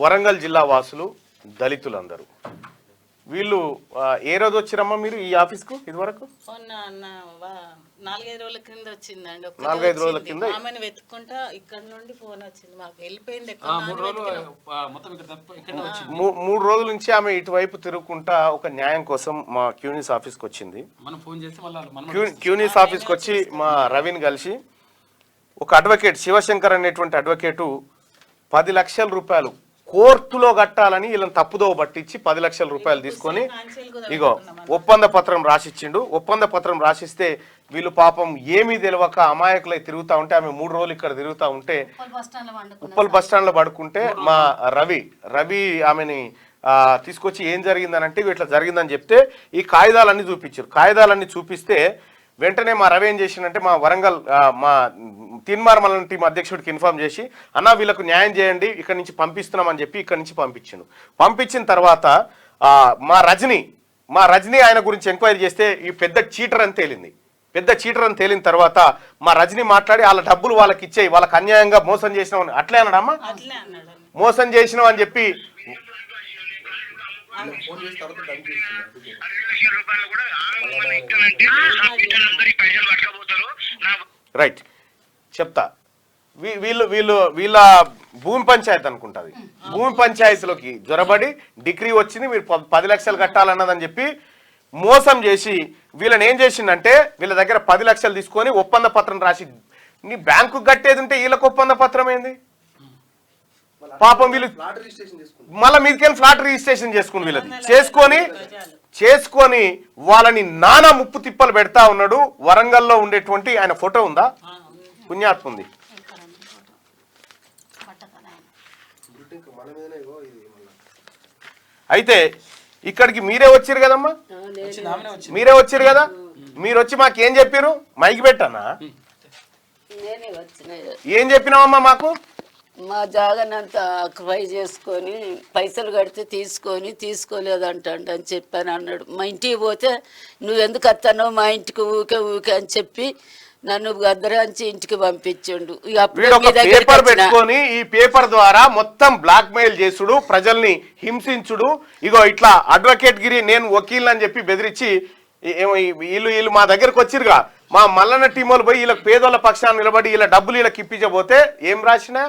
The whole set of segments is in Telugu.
వరంగల్ జిల్లా వాసులు దళితులందరూ వీళ్ళు ఏ రోజు వచ్చిరమ్మా మీరు ఈ ఆఫీస్కు ఇదివరకు? 4-5 రోజుల కింద వచ్చిందండి. 4-5 రోజుల కింద ఆమెను వెతుక్కుంటా ఇక్కడ నుండి ఫోన్ వచ్చింది, మాకు వెళ్ళిపోయింది. 3 రోజుల నుంచి ఆమె ఇటువైపు తిరుగుకుంటా ఒక న్యాయం కోసం మా క్యూనిస్ ఆఫీస్కి వచ్చింది. క్యూనిస్ ఆఫీస్కి వచ్చి మా రవిని కలిసి ఒక అడ్వకేట్ శివశంకర్ అనేటువంటి అడ్వకేటు 10 లక్షల రూపాయలు కోర్టులో కట్టాలని వీళ్ళని తప్పుదో పట్టించి 10 లక్షల రూపాయలు తీసుకొని ఇగో ఒప్పంద పత్రం రాసిచ్చిండు. ఒప్పంద పత్రం రాసిస్తే వీళ్ళు పాపం ఏమీ తెలియక అమాయకులై తిరుగుతూ ఉంటే ఆమె 3 రోజులు ఇక్కడ తిరుగుతూ ఉంటే ఉప్పల్ బస్ స్టాండ్లో పడుకుంటే మా రవి ఆమెని తీసుకొచ్చి ఏం జరిగిందనంటే ఇట్లా జరిగిందని చెప్తే ఈ కాగితాలన్నీ చూపించారు. కాగితాలన్నీ చూపిస్తే వెంటనే మా రవి ఏం చేసిందంటే మా వరంగల్ మా తీన్మార్ మల్లన్న టీం అధ్యక్షుడికి ఇన్ఫార్మ్ చేసి అన్న వీళ్ళకు న్యాయం చేయండి ఇక్కడ నుంచి పంపిస్తున్నామని చెప్పి ఇక్కడ నుంచి పంపించిండు. పంపించిన తర్వాత మా రజని ఆయన గురించి ఎంక్వైరీ చేస్తే ఈ పెద్ద చీటర్ అని తేలింది. పెద్ద చీటర్ అని తేలిన తర్వాత మా రజని మాట్లాడి వాళ్ళ డబ్బులు వాళ్ళకి ఇచ్చేయి, వాళ్ళకి అన్యాయంగా మోసం చేసినావు అట్లే అన్నాడమ్మా, మోసం చేసినావు అని చెప్పి రైట్ చెప్తా. వీళ్ళ భూమి పంచాయతీ అనుకుంటుంది. భూమి పంచాయతీలోకి జొరబడి డిగ్రీ వచ్చింది, మీరు 10 లక్షలు కట్టాలన్నదని చెప్పి మోసం చేసి వీళ్ళని ఏం చేసిందంటే వీళ్ళ దగ్గర 10 లక్షలు తీసుకొని ఒప్పంద పత్రం రాసి నీ బ్యాంకు కట్టేది ఉంటే వీళ్ళకి ఒప్పంద పత్రం ఏంది పాపం వీళ్ళు మళ్ళీ మీదకెళ్ళి ఫ్లాట్ రిజిస్ట్రేషన్ చేసుకుని వీళ్ళది చేసుకొని వాళ్ళని నానా ముప్పు తిప్పలు పెడతా ఉన్నాడు. వరంగల్లో ఉండేటువంటి ఆయన ఫోటో ఉందా? పుణ్యాత్మ ఉంది. అయితే ఇక్కడికి మీరే వచ్చారు కదమ్మా, మీరే వచ్చారు కదా, మీరు వచ్చి మాకేం చెప్పారు? మైకి పెట్టన్నా ఏం చెప్పినావమ్మా? మాకు మా జాగానంతా ఆక్యుపై చేసుకొని పైసలు కడితే తీసుకోలేదంటండి అని చెప్పాను అన్నాడు. మా ఇంటికి పోతే నువ్వెందుకు వస్తానో మా ఇంటికి ఊకే అని చెప్పి నన్ను గద్దరాంచి ఇంటికి పంపించండు. పేపర్ పెట్టుకొని ఈ పేపర్ ద్వారా మొత్తం బ్లాక్ మెయిల్ చేసుడు, ప్రజల్ని హింసించుడు. ఇగో ఇట్లా అడ్వకేట్ గిరి నేను వకీల్ అని చెప్పి బెదిరించి వీళ్ళు మా దగ్గరకు వచ్చిరుగా, మా మల్లన్న టీమోలు పోయి వీళ్ళకి పేదోళ్ళ పక్షాన్ని నిలబడి వీళ్ళ డబ్బులు వీళ్ళకి ఇప్పించబోతే ఏం రాసినా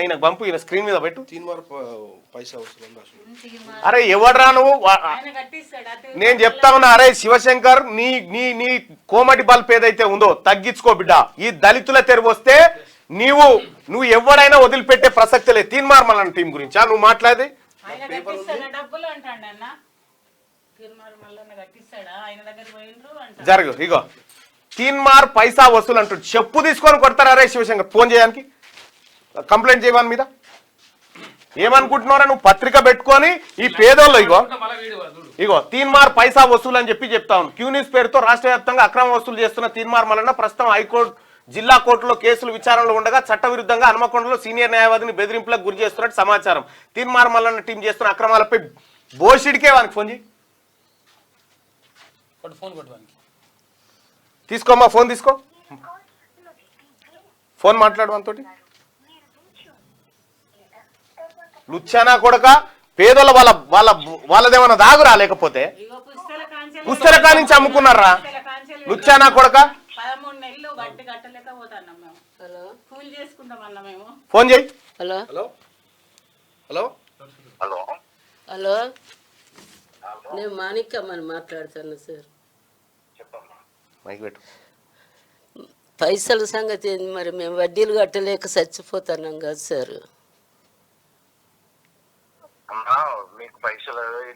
ఆయన పంపు ఈయన స్క్రీన్ మీద పెట్టు. అరే ఎవడ్రా నువ్వు? నేను చెప్తా ఉన్నా, అరే శివశంకర్ నీ నీ నీ కోమటి బల్బ్ ఏదైతే ఉందో తగ్గించుకో బిడ్డ. ఈ దళితుల తెరువు వస్తే నువ్వు ఎవడైనా వదిలిపెట్టే ప్రసక్తి లేదు. తీన్మార్ మల్లన్న టీం గురించి నువ్వు మాట్లాడి జరుగు. ఇగో తీన్మార్ పైసా వసూలు అంటుంది, చెప్పు తీసుకొని కొడతారు. అరే శివశంకర్ ఫోన్ చేయడానికి కంప్లైంట్ చేయమని మీద ఏమనుకుంటున్నారా? నువ్వు పత్రిక పెట్టుకొని ఈ పేదోళ్ళు ఇగో తీన్మార్ పైసా వసూలు అని చెప్పి చెప్తా ఉన్నాను. క్యూనిస్ పేరుతో రాష్ట్ర వ్యాప్తంగా అక్రమ వసూలు చేస్తున్న తీన్మార్ మల్లన్న ప్రస్తుతం హైకోర్టు జిల్లా కోర్టులో కేసులు విచారణలో ఉండగా చట్టవిరుద్ధంగా హనుమకొండలో సీనియర్ న్యాయవాదిని బెదిరింపులకు గురి చేస్తున్నట్టు సమాచారం. తీన్మార్ మల్లన్న టీం చేస్తున్న అక్రమాలపై బోషిడికే వానికి ఫోన్ చేయి. తీసుకోమ్మా ఫోన్ తీసుకో, ఫోన్ మాట్లాడు మనతోటి. లుచ్చానా కొడక పేదోళ్ళ వాళ్ళదేమన్నా దాగురా, లేకపోతే పుస్తక నుంచి అమ్ముకున్నారా? లుచ్చానా కొడక ఫోన్ చేయి. Hello hello hello hello hello నేను మాణిక్యమ్మని మాట్లాడుతాను సార్. పైసల సంగతి మరి మేము వడ్డీలు కట్టలేక చచ్చిపోతున్నాం కదా సార్. అమ్మా మీకు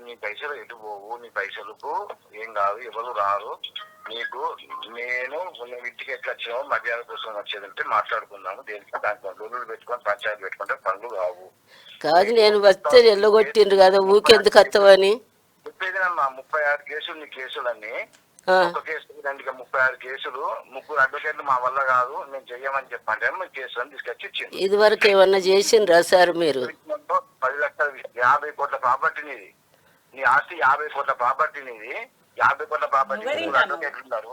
నీ పైసలు ఎటు పోవు, నీ పైసలకు ఏం కాదు, ఎవరు రారు. నీకు నేను ఇంటికి ఎట్లా వచ్చినావు మర్యాద కోసం వచ్చేదంటే మాట్లాడుకున్నాము. దేనికి దాంట్లో రోజులు పెట్టుకొని పంచాయతీ పెట్టుకుంటే పనులు కావు. కాదు నేను వస్తే ఎల్లగొట్టిండ్రు కదా ఊకెందుకు వస్తావని చెప్పేదినమ్మా. 36 కేసులు నీ కేసులన్నీ ఒక కేసు 36 కేసులు, 3 అడ్వకేట్లు మా వల్ల కాదు మేము చెయ్యమని చెప్పంటే మీ కేసులను తీసుకొచ్చి ఇచ్చింది. ఇది వరకు ఏమన్నా చేసిండ్రా సార్ మీరు? 10 లక్షల 50 కోట్ల ప్రాపర్టీ నీది, నీ ఆస్తి 50 కోట్ల ప్రాపర్టీ నీది. 50 కోట్ల ప్రాపర్టీ అడ్వకేట్లు ఉన్నారు.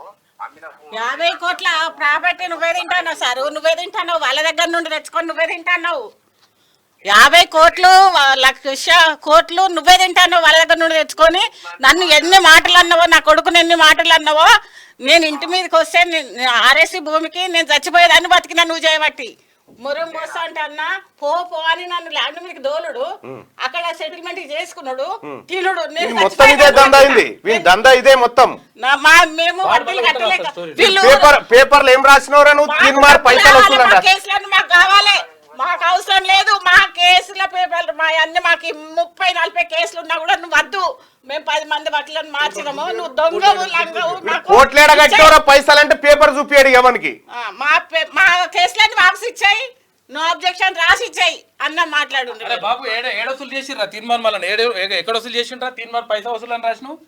50 కోట్ల ప్రాపర్టీ నువ్వే తింటావు సార్, నువ్వే తింటావు, వాళ్ళ దగ్గర నుండి తెచ్చుకొని నువ్వే తింటావు. 50 కోట్లు 1,00,000 కోట్లు నువ్వే తింటాను వాళ్ళ దగ్గర నుండి తెచ్చుకొని నన్ను ఎన్ని మాటలు అన్నావో నా కొడుకుని ఎన్ని మాటలు అన్నావో నేను ఇంటి మీదకి వస్తే ఆర్ఎస్సీ భూమికి నేను చచ్చిపోయేదాన్ని బతికినా నువ్వు చేయబట్టి మురం పోస్తా అంటే అన్నా పో అని నన్ను ల్యాండ్ మీదకి దోలుడు అక్కడ సెటిల్మెంట్ చేసుకున్నాడు తినుడు నేను మొత్తం ఇదే దందా అయింది దందా ఇదే మొత్తం మేము వడ్డీలు కట్టలేక వీళ్ళు పేపర్లు ఏం రాసినవరా నువ్వు తిన్మార్ పైసలు వస్తుందంట కేసులన్నీ మాకు కావాలి మాకు అవసరం లేదు మా కేసుల పేపర్లు మా అన్ని మాకు 30-40 కేసులు ఉన్నా కూడా నువ్వు వద్దు మేము 10 మంది బట్టలను మార్చినాము నువ్వు దొంగవు లంగవు కోట్లేడ కట్టేవరా పైసలు అంటే పేపర్ చూపియాడు ఎవరికి మా కేసులన్నీ వాపసు ఇచ్చాయి నో అబ్జెక్షన్ రాసి ఇచ్చాయి అన్న మాట్లాడు బాబు ఏడొసులు చేసిర్రా తీర్మాన్ మళ్ళీ ఎక్కడ వసూలు చేసిండ్రా తీర్మాన్ పైసా వసూలు అని రాసినావు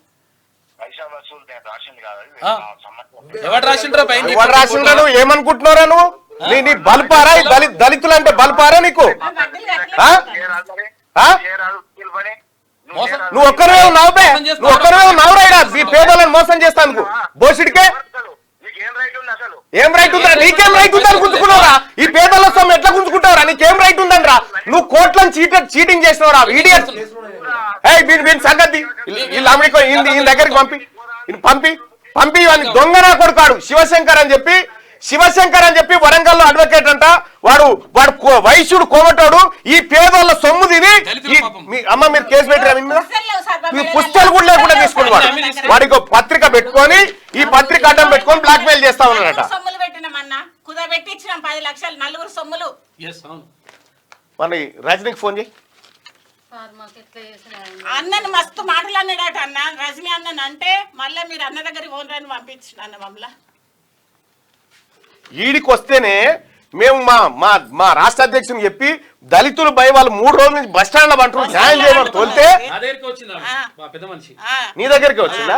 ఎవరు రాసిండ్రా ఎవరు రాసిండ్రా నువ్వు ఏమనుకుంటున్నారా నువ్వు నీ బల్పారా దళితులు అంటే బల్పారా నీకు నువ్వు ఒక్కరే ఉన్నావురా ఈ పేదలను మోసం చేస్తాను బోసిడికే ఏం రైట్ ఉందా నీకేం రైట్ ఉందని గుంజుకున్నావురా ఈ పేదల సొమ్ము ఎట్లా గుంజుకుంటావురా నీకేం రైట్ ఉందని రా నువ్వు కోట్లను చీటింగ్ చేసినవరా ఈడియట్ వీని సంగతి వీళ్ళు అమెరికా ఈయన దగ్గరికి పంపి వాడిని దొంగనా కొడుకాడు శివశంకర్ అని చెప్పి వరంగల్లో అడ్వకేట్ అంట వాడు వైశ్యుడు కోమటోడు ఈ పేదోళ్ళ సొమ్ము తిని అమ్మ మీరు కేసు పెట్టారు మీరు పుస్తకాలు కూడా లేకుండా తీసుకుని వాడికి పత్రిక పెట్టుకొని ఈ పత్రిక అడ్డం పెట్టుకొని బ్లాక్ మెయిల్ చేస్తా ఉన్నాడట మన రజనీకి ఫోన్ చేయి అన్నని మస్తు మాటలు అన్నాడట అన్న రజనీ అన్నని అంటే మళ్ళీ మీరు అన్న దగ్గరికి ఫోన్ రాని పంపించిన అన్న మమ్మల్ని ఈడికి వస్తేనే మేము మా రాష్ట్ర అధ్యక్షుని చెప్పి దళితులు భయ వాళ్ళు 3 రోజుల నుంచి బస్ స్టాండ్ లో పంటున్నారు న్యాయం చేయమని తోలితే నీ దగ్గరికి వచ్చిందా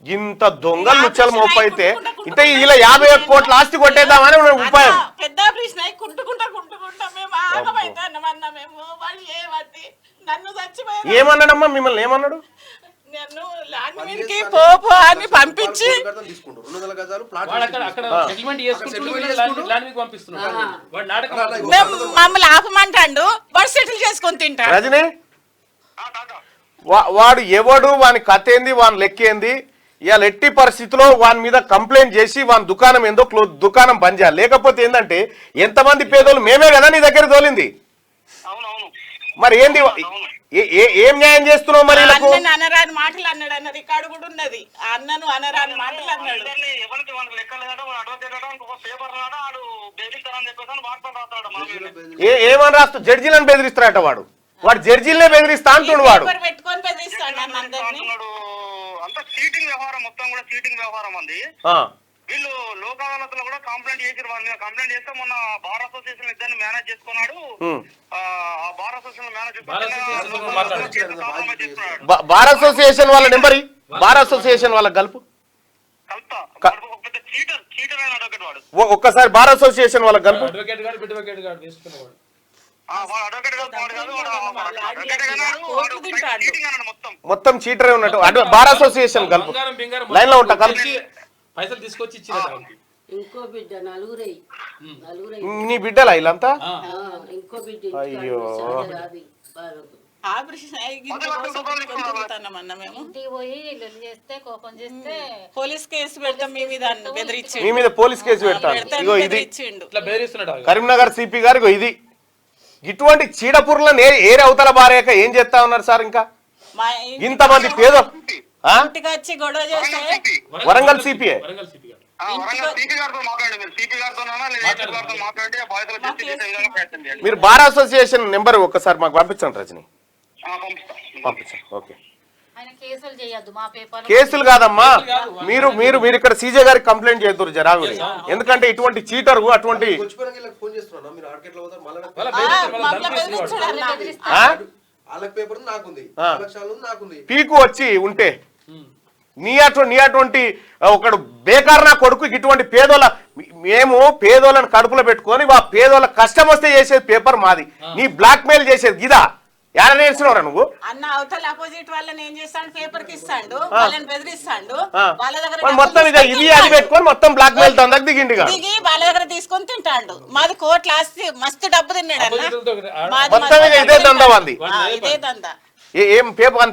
ఇంత దొంగలు ముచ్చలు మోపు అయితే ఇంత ఇలా 51 కోట్ల ఆస్తి కొట్టేద్దామని ఉపాయం పెద్ద ప్రశ్న మేము ఆగమైతామన్నా మేము వాళ్ళు ఏమన్నాడమ్మా మిమ్మల్ని ఏమన్నాడు నన్ను ల్యాండ్ మీదకి పో అని పంపించి మమ్మల్ని ఆపమంటాడు వాడు సెటిల్ చేసుకొని తింటా రజనీ వాడు ఎవడు వాని కథ ఏంది వాని లెక్కేంది ఇవాళ ఎట్టి పరిస్థితిలో వాని మీద కంప్లైంట్ చేసి వాని దుకాణం ఏందో దుకాణం బంద్ చేయాలి లేకపోతే ఏంటంటే ఎంతమంది పేదోళ్ళు మేమే కదా నీ దగ్గర తోలింది మరి ఏంది ఏం న్యాయం చేస్తున్నావు మరి అనరాని మాటలు అన్నాడు అన్న రికార్డు కూడా ఉన్నది అన్నను అనరాని మాటలు అన్నాడు ఏమని రాస్తూ జడ్జీలను బెదిరిస్తాడట వాడు జడ్జీలనే బెదిరిస్తా అంటున్నాడు వాడు పెట్టుకొని బెదిరిస్తాడు అంతా చీటింగ్ వ్యవహారం మొత్తం కూడా చీటింగ్ వ్యవహారం అంది వీళ్ళు లోక్ అదాలత్ లో కూడా కంప్లైంట్ చేసారు వాళ్ళ మీద కంప్లైంట్ చేస్తే మొన్న బార్ అసోసియేషన్ ఇద్దరిని మేనేజ్ చేసుకున్నాడు ఆ బార్ అసోసియేషన్ బార్ అసోసియేషన్ వాళ్ళ నెంబర్ బార్ అసోసియేషన్ వాళ్ళ కలుపు చీటర్ అయిన అడ్వకేట్ వాడు ఒక్కసారి బార్ అసోసియేషన్ వాళ్ళ కలుపు మొత్తం చీటరే ఉన్నట్టు బార్ అసోసియేషన్ కలుపు లైన్ లో ఉంటా కలుపు పైసలు తీసుకొచ్చి ఇచ్చిన ఇంకో బిడ్డ నలుగురై నీ బిడ్డలా వీళ్ళంతా ఇంకో బిడ్డ అయ్యో పోలీస్ కేసు పెడతాం మీ మీద పోలీస్ కేసు పెడతాను ఇగో ఇది కరీంనగర్ సిపి గారు ఇగో ఇది ఇటువంటి చీడపుర్లను ఏరే అవతల బారేక ఏం చేస్తా ఉన్నారు సార్ ఇంకా ఇంతమంది పేద వరంగల్ సిపిఏ మీరు బార్ అసోసియేషన్ నెంబర్ ఒక్కసారి మాకు పంపించండి రజని పంపించండి ఓకే కేసులు కాదమ్మా మీరు మీరు మీరు ఇక్కడ సీజే గారికి కంప్లైంట్ చేద్దరు జరాగుడి ఎందుకంటే ఇటువంటి చీటరు అటువంటి పీకు వచ్చి ఉంటే నీ అటువంటి ఒకడు బేకార్ నా కొడుకు ఇటువంటి పేదోళ్ళ మేము పేదోళ్ళని కడుపులో పెట్టుకొని ఆ పేదోళ్ళ కష్టం వస్తే చేసేది పేపర్ మాది నీ బ్లాక్ మెయిల్ చేసేది గిదా యాడ నేర్చినవరా నువ్వు? అన్న అవతల అపోజిట్ వాళ్ళని ఏం చేస్తాడు, పేపర్ కి ఇస్తాడు, వాళ్ళని బెదిరిస్తాడు, వాళ్ళ దగ్గర మరి మొత్తం ఇది అది పెట్టుకొని మొత్తం బ్లాక్ మెయిల్ తందకు దిగిండి దిగి వాళ్ళ దగ్గర తీసుకొని తింటాడు. మాది కోట్ల ఆస్తి, మస్తు డబ్బు తిన్నాడు అన్న. మొత్తం ఇదే దందా వంది. ఇదే దందా. ఏం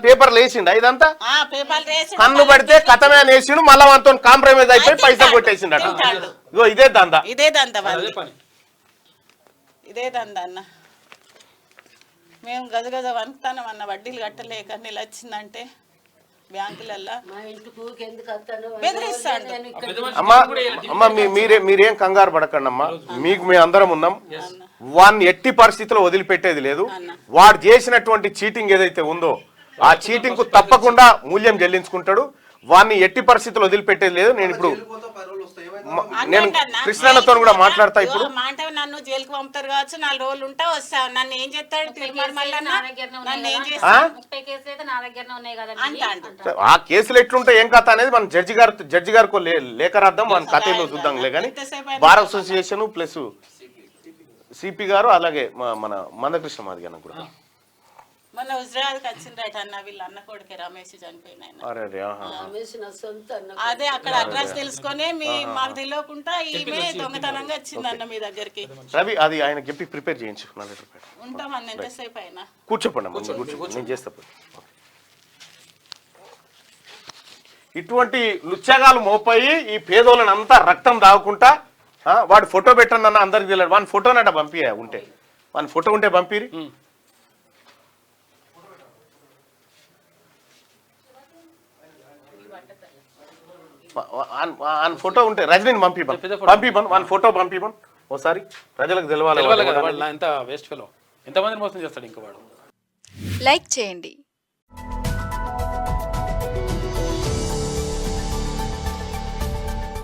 పేపర్ లేచిండా ఇదంతా? పేపర్ వేసి కన్ను పడితే కథమే అనేసిండు, మళ్ళా మనతో కాంప్రమైజ్ అయిపోయి పైసలు కొట్టేసిండట. ఇగో ఇదే దందా. ఇదే దందా ఇదే దందా అన్న. మేము గజ వణుకుతానం అన్న, వడ్డీలు కట్టలేక నెల వచ్చిందంటే బ్యాంకులల్లో బెదిరిస్తాడు. అమ్మా మీరేం కంగారు పడకండి అమ్మా, మీకు మేము అందరం ఉన్నాం. వాడిని ఎట్టి పరిస్థితుల్లో వదిలిపెట్టేది లేదు. వాడు చేసినటువంటి చీటింగ్ ఏదైతే ఉందో ఆ చీటింగ్ కు తప్పకుండా మూల్యం చెల్లించుకుంటాడు. వాడిని ఎట్టి పరిస్థితుల్లో వదిలిపెట్టేది లేదు. నేను ఇప్పుడు కృష్ణన్నతో కూడా మాట్లాడతా. ఇప్పుడు మాట నన్ను జైలుకి పంపుతారు కావచ్చు, 4 రోజులు ఉంటా వస్తా. నన్ను ఏం చేస్తాడు ఆ కేసులు ఎట్లుంటే ఏం కథ అనేది మనం జడ్జి గారికి లేఖ రాద్దాం, మన కథలో చూద్దాంలే. కానీ బార్ అసోసియేషన్ ప్లస్ సిపి గారు అలాగే మన మందకృష్ణ మాదిగన్న కూడా మొన్న హుజరాబాద్కి వచ్చిండ్రట అన్న, వీళ్ళ అన్న కొడుకే రమేష్ చనిపోయిన. అదే అక్కడ అడ్రస్ తెలుసుకొని మాకు తెలియకుండా ఈమె దొంగతనంగా వచ్చిందన్న మీ దగ్గరికి. రవి అది ఆయన చెప్పి ప్రిపేర్ చేయించు. ఉంటామన్న ఎంతసేపు అయినా కూర్చోపండి నేను చేస్తా. ఇటువంటి లుచ్చగాలు మోపాయి ఈ పేదోళ్ళని అంతా రక్తం దాగుకుంటా వాడు ఫోటో పెట్టండి అన్న అందరికి తెలియదు. వాని ఫోటోనట పంపి ఉంటే, వాని ఫోటో ఉంటే పంపిరి. ఫోటో ఉంటే రజనీని పంపిబన్ వాని ఫోటో పంపిబన్ ఓసారి ప్రజలకు తెలవాలి. ఎంత వేస్ట్ ఫెలో, ఎంతమందిని మోసం చేస్తాడు ఇంకా వాడు. లైక్ చేయండి,